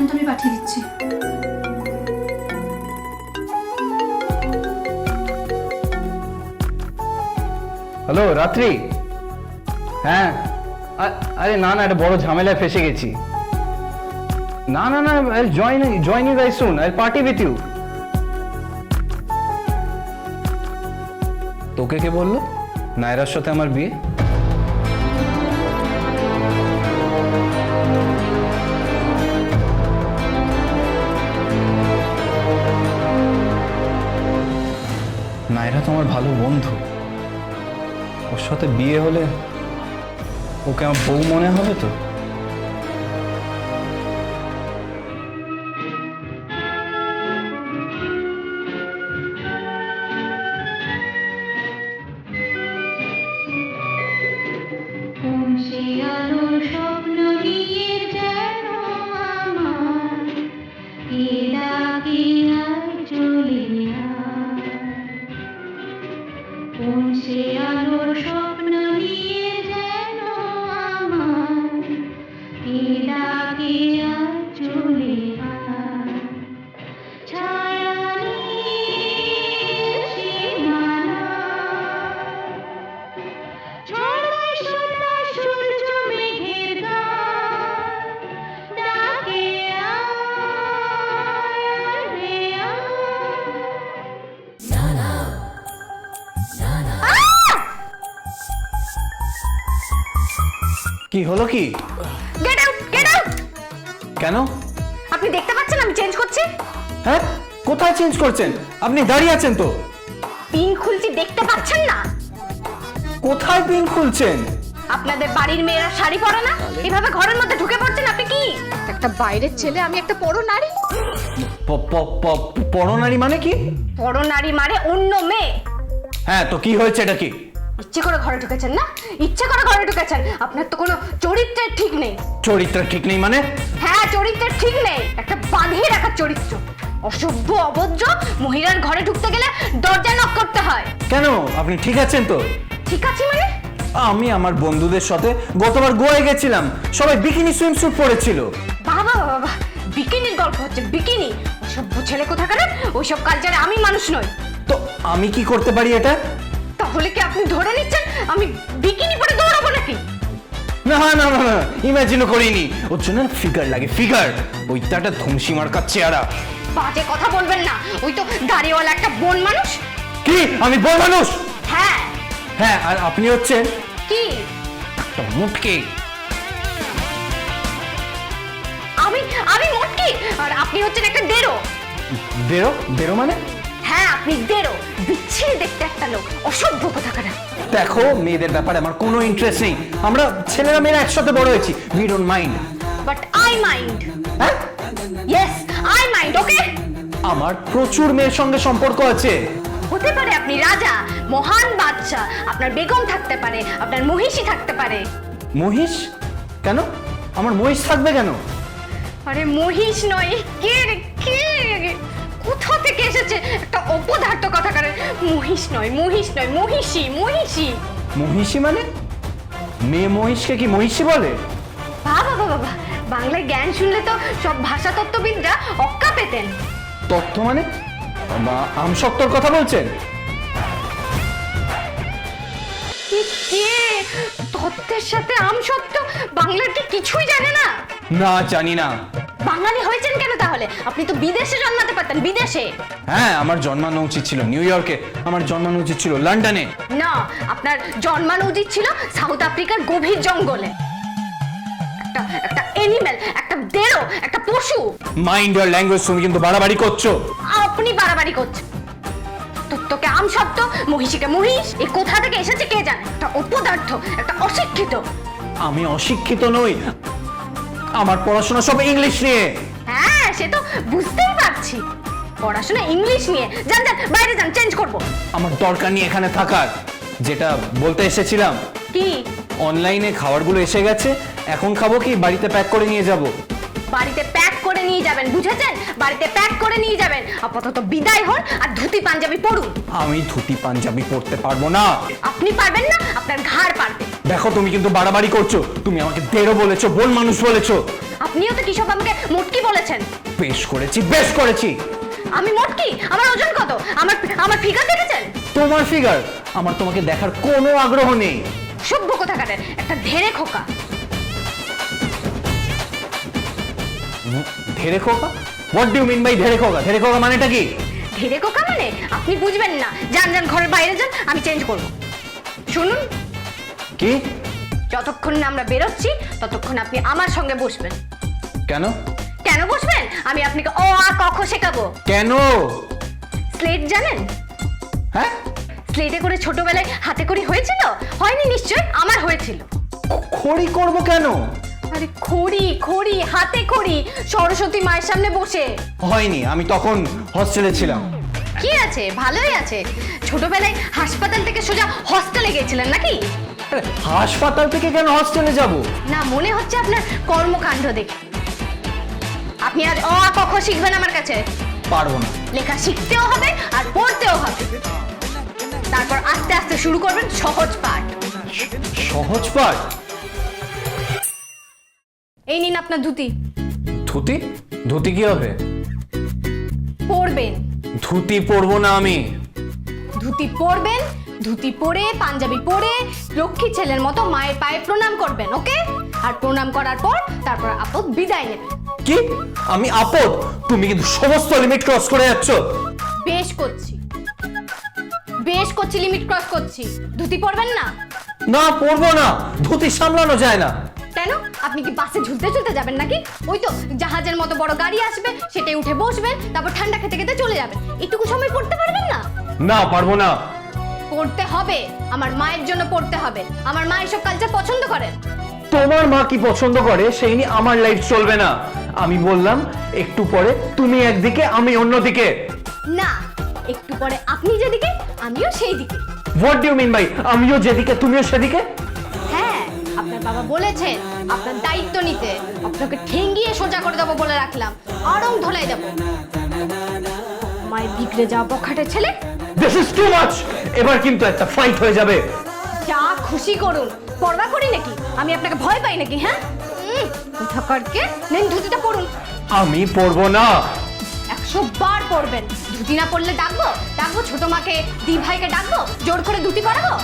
এখন তো আমি পাঠিয়ে দিচ্ছি। হ্যালো রাত্রি। হ্যাঁ আরে না না, একটা বড় ঝামেলায় ফেসে গেছি। না না না, I'll join you guys soon. I'll party with you. তোকে কে বললো নায়রার সাথে আমার বিয়ে? নায়রা তো আমার ভালো বন্ধু, ওর সাথে বিয়ে হলে ওকে আমার বউ মনে হবে তো? কি হলো কি? Get out, get out. কেন? আপনি দেখতে পাচ্ছেন আমি চেঞ্জ করছি? হ্যাঁ, কোথায় চেঞ্জ করছেন? আপনি দাঁড়িয়ে আছেন তো। পিন খুলছি, দেখতে পাচ্ছেন না? কোথায় পিন খুলছেন? আপনাদের বাড়ির মেয়েরা শাড়ি পরে না, এভাবে ঘরের মধ্যে ঢুকে পড়ছেন আপনি কি? একটা বাইরের ছেলে, আমি একটা পরো নারী। পরনারী মানে কি? বড় নারী মানে অন্য মেয়ে। হ্যাঁ তো কি হয়েছে, এটা কি? ইচ্ছে করে ঘরে ঢুকেছেন না, ইচ্ছে করে ঘরে ঢুকেছেন। আপনার তো কোনো চরিত্রের ঠিক নেই। চরিত্র ঠিক নেই মানে? হ্যাঁ, চরিত্রের ঠিক নেই, একটা বাঁধিয়ে রাখার চরিত্র। অসভ্য, অভদ্র মহিলার ঘরে ঢুকতে গেলে দরজা নক করতে হয়। কেন, আপনি ঠিক আছেন তো? ঠিক আছে মানে? আমি আমার বন্ধুদের সাথে গতবার গোয়ায় গেছিলাম, সবাই বিকিনি সুইমস্যুট পরেছিল। বাবা বাবা, বিকিনির গল্প হচ্ছে, বিকিনি। অসভ্য ছেলে কোথাকার, ওইসব কালচারে আমি মানুষ নই। তো আমি কি করতে পারি এটা? তাহলে কি আপনি ধরে নিচ্ছেন আমি বিকিনি পরে দৌড়াবো নাকি? না না না না, ইমাজিনও করিনি। ওর জন্য ফিগার লাগে, ফিগার। ওইটা একটা ধ্বংসী মার্কার চেহারা। বাজে কথা বলবেন না, ওই তো দাড়িওয়ালা একটা বন মানুষ। কি আমি বড় মানুষ? হ্যাঁ। হ্যাঁ, আর আপনি হচ্ছেন কি? একটা মুটকে। আমি আমি মোটকি, আর আপনি হচ্ছেন একটা দেরো। বেরো বেরো মানে? হ্যাঁ, আপনি দেরো, বিচ্ছিরি দেখতে একটা লোক, অসভ্য কোথাকার। দেখো, মেয়েদের ব্যাপারে আমার কোনো ইন্টারেস্ট নেই। আমরা ছেলেরা মেয়েরা একসাথে বড় হয়েছি, we don't mind. But I mind. হ্যাঁ, ইয়েস, আই মাইন্ড। ওকে, আমার প্রচুর মেয়ের সঙ্গে সম্পর্ক আছে। হতে পারে আপনি রাজা, মহান বাদশা, আপনার বেগম থাকতে পারে, আপনার মহিষী থাকতে পারে। মহিষ? কেন আমার মহিষ থাকবে কেন? আরে মহিষ নয়, কে রে, কে? কোথা থেকে এসেছে একটা অপদার্থ কথাকারে? মহিষ নয়, মহিষ নয়, মহিষী, মহিষী। মহিষী মানে? মেয়ে মহিষকে কি মহিষী বলে? বাবা বাবা, বাংলায় জ্ঞান শুনলে তো সব ভাষা তত্ত্ববিদরা অক্কা পেতেন। তথ্য মানে? আমসত্বর কথা বলছেন? কে তত্ত্বের সাথে আমসত্ত্ব? বাংলার কি কিছুই জানে না? না, জানি না। বাঙালি হয়েছেন কেন তাহলে? আপনি তো বিদেশে জন্মাতে পারতেন, বিদেশে। হ্যাঁ, আমার জন্মানো উচিত ছিল নিউ ইয়র্কে, আমার জন্মানো উচিত ছিল লন্ডনে। না, আপনার জন্মানো উচিত ছিল সাউথ আফ্রিকার গভীর জঙ্গলে। একটা একটা এনিম্যাল, একটা দেরো, একটা পশু। মাইন্ড ইওর ল্যাঙ্গুয়েজ, তুমি কিন্তু বাড়াবাড়ি করছো। আপনি বাড়াবাড়ি করছেন। তোকে আমসত্ত্ব, মহিষীকে মহিষ, এ কোথা থেকে এসেছে কে জানে? একটা অপদার্থ, একটা অশিক্ষিত। আমি অশিক্ষিত নই, আমার পড়াশোনা সব ইংলিশ নিয়ে। হ্যাঁ, সে তো বুঝতেই পারছি। পড়াশোনা ইংলিশ নিয়ে। যান যান, বাইরে যান, চেঞ্জ করব। আমার দরকার নেই এখানে থাকার। যেটা বলতে এসেছিলাম, কি? অনলাইনে খাবারগুলো এসে গেছে, এখন খাবো কি বাড়িতে প্যাক করে নিয়ে যাব? বাড়িতে প্যাক করে করে নিয়ে যাবেন, বুঝেছেন? বাড়িতে প্যাক করে নিয়ে যাবেন। আপাতত বিদায় হন আর ধুতি পাঞ্জাবি পরুন। আমি ধুতি পাঞ্জাবি পরতে পারবো না। আপনি পারবেন না, আপনার ঘাড় পারবে। দেখো তুমি কিন্তু বাড়াবাড়ি করছো। তুমি আমাকে দেড়ও বলেছো, বোন মানুষ বলেছো। আপনিও তো কিসব আমাকে মোটকি বলেছেন। বেশ করেছি, বেশ করেছি। আমি মোটকি? আমার ওজন কত? আমার ফিগার দেখেছেন? তোমার ফিগার? আমার তোমাকে দেখার কোনো আগ্রহ নেই। সভ্য কোথাকারের একটা ধেড়ে খোকা। ধেড়ে খোকা? What do you mean by ধেড়ে খোকা? ধেড়ে খোকা মানেটা কি? ধেড়ে খোকা মানে আপনি বুঝবেন না। যান যান, ঘরের বাইরে যান, আমি চেঞ্জ করব। শুনুন, কি? যতক্ষণ না আমরা বেরোচ্ছি ততক্ষণ আপনি আমার সঙ্গে বসবেন। কেন? কেন বসবেন? আমি আপনাকে অ আ ক খ শেখাবো। কেন? স্লেট জানেন? হ্যাঁ? স্লেটে করে ছোটবেলায় হাতে করি হয়েছিল? হয়নি নিশ্চয়, আমার হয়েছিল। খড়ি করব কেন? আরে খড়ি খড়ি, হাতে খড়ি, সরস্বতী মায়ের সামনে বসে। হয়নি, আমি তখন হস্টেলে ছিলাম। কি আছে, ভালোই আছে। ছোটবেলায় হাসপাতাল থেকে সোজা হস্টেলে গেছিলেন নাকি? আরে, হাসপাতাল থেকে কেন হস্টেলে যাব? না, মনে হচ্ছে আপনার কর্মকাণ্ড দেখে। আপনি আজ অ আ ক খ শিখবেন আমার কাছে। পারবো না। লেখা শিখতেও হবে আর পড়তেও হবে। তারপর আস্তে আস্তে শুরু করবেন সহজ পাঠ। সহজ পাঠ? এই নিন আপনার ধুতি। ধুতি? ধুতি কি হবে? পরবেন। ধুতি পরবো না আমি। ধুতি পরবেন, ধুতি পরে পাঞ্জাবি পরে লক্ষ্মী ছেলের মতো মায়ের পায়ে প্রণাম করবেন, ওকে? আর প্রণাম করার পর তারপর আপদ বিদায় নেবেন। কি? আমি আপদ? তুমি কিন্তু সমস্ত লিমিট ক্রস করে যাচ্ছ। বেশ করছি, বেশ করছি, লিমিট ক্রস করছি। ধুতি পরবেন না? না, পরবো না। ধুতি সামলানো যায় না। কেন? আপনি কি বাসে ঝুলতে ঝুলতে যাবেন নাকি? ওই তো জাহাজের মতো বড় গাড়ি আসবে, সেটাই উঠে বসবেন, তারপর ঠান্ডা খেতে খেতে চলে যাবেন। একটুকু সময় পড়তে পারবেন না? না, পারবো না। পড়তে হবে, আমার মায়ের জন্য পড়তে হবে। আমার মা এসব কালচার পছন্দ করেন। তোমার মা কি পছন্দ করে সেই নিয়ে আমার লাইফ চলবে না। আমি বললাম একটু পরে তুমি একদিকে আমি অন্যদিকে। না, একটু পরে আপনি যেদিকে আমিও সেই দিকে। What do you mean by আমিও যেদিকে তুমিও সেদিকে? হ্যাঁ, আপনার বাবা বলেছেন আপনার দায়িত্ব নিতে। আপনাকে ঠেঙ্গিয়ে সোজা করে দেবো বলে রাখলাম, আরং ধলাই দেবো। মায়ের বিগড়ে যাওয়া বখাটে ছেলে। This is too much. এবার কিন্তু একটা ফাইট হয়ে যাবে। যা খুশি করুন, পরবা করি নাকি? আমি আপনাকে ভয় পাই নাকি? হ্যাঁ, কোথাকারকে নেন, ধুতিটা পরুন। আমি পরবো না। 100 বার পরবেন। ধুতি না পরলে ডাকবো? ডাকবো ছোট মাকে, দি ভাইকে ডাকবো, জোর করে ধুতি পরাবো?